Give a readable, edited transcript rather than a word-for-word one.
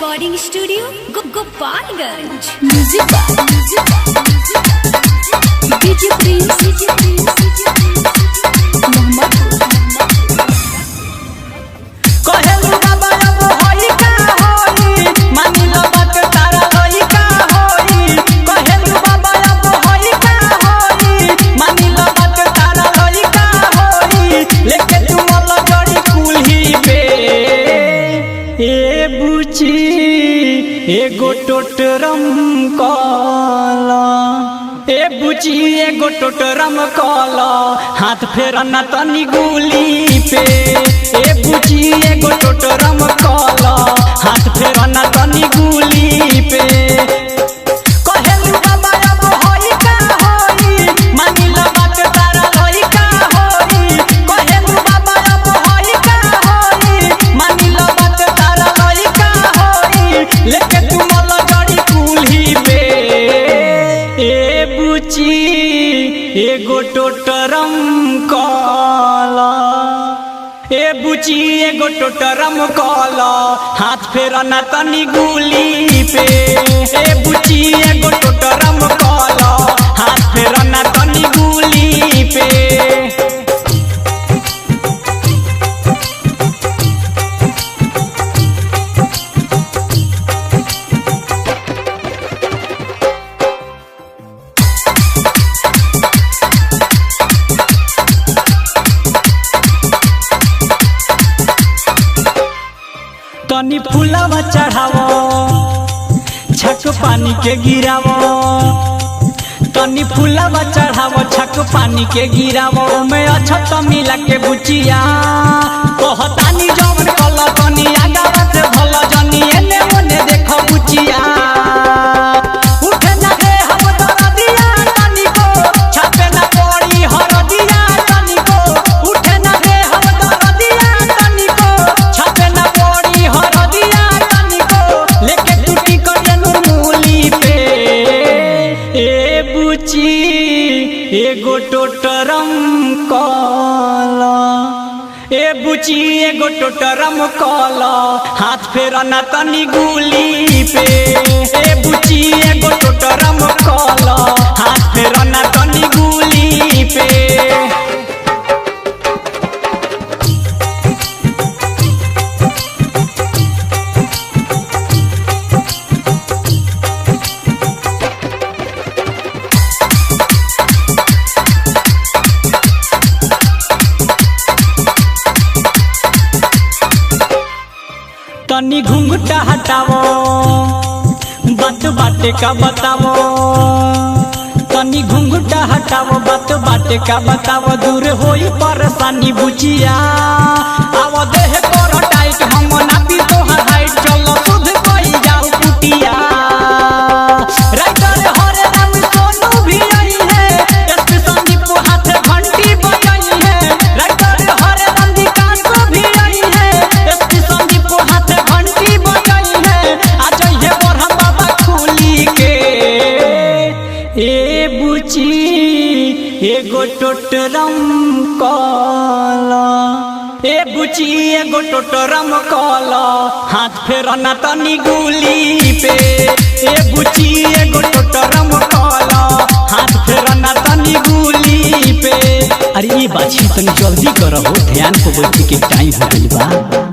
Recording studio Gopalganj. Music DJ Prince कहेलू बाबा अब होई का होई मानी लो बात तारा होई का होई। कहेलू बाबा अब होई का होई मानी लो बात तारा होई का होई। लेके तू मोला जड़ी कुल्ही पे ए बुची एगो टोटरम काला ए बुची एगो टोटरम काला हाथ फेरना तनी गुली पे। ए बुची एगो टोटरम काला हाथ फेरना तनी गुली पे। कहेलू बाबा अब होई का होई मानी लो बात तारा होई का होई। कहेलू बाबा अब होई का होई मानी लो बात तारा होई का होई। लेके तू मोला जड़ी कुल्ही पे ए बुची एगो टोटरम काला ए बुची एगो टोटरम काला हाथ फेरना तनी गुली पे। ए बुची एगो टोटरम काला हाथ फेरना तनी गुली पे। तनी फूलवा चढ़ावो छक पानी के गिरावो। तनी फूलवा चढ़ावो छक पानी के गिरावो। मैं अछत मिला के बुचिया कहतानी जवन कल तनी आगावा से भल जनी एने ओने देखो बुचिया। उठे ना रे हम दरदिया तनी को छापे ना पड़ी हरदिया तनी को। उठे ना रे हम दरदिया तनी को छापे ना पड़ी हरदिया तनी को। लेके टूटी कटनु मूली पे ए बुची एगो टोटरम काला ए बुची एगो टोटरम काला हाथ फेरना तनी गुली पे। ए बुची एगो टोटरम काला हाथ फेरना तनी गुली पे। तनी घूंघटा हटावो बात बाटे का बतावो। तनी घूंघटा हटावो बात बाटे का बतावो। दूर होई परेशानी बुचिया आवो देह कर टाइट हम नापी तोहर हाइट। चलो सुध कई जाऊ कुटिया राइटर हरे राम सोनू भी आई है। एसपी संदीप हाथ घंटी बजाई है। राइटर हरे राम विकास भी आई है। एसपी संदीप हाथ घंटी बजाई है। आज ये बरहम बाबा खुली के ए बुची एगो टोटरम काला ए बुची एगो टोटरम काला हाथ फेरना तनी गुली पे। ए बुची एगो टोटरम काला हाथ फेरना तनी गुली पे। अरे ये बात तनी जल्दी करो ध्यान को बैठ के टाइम हो गइल बा।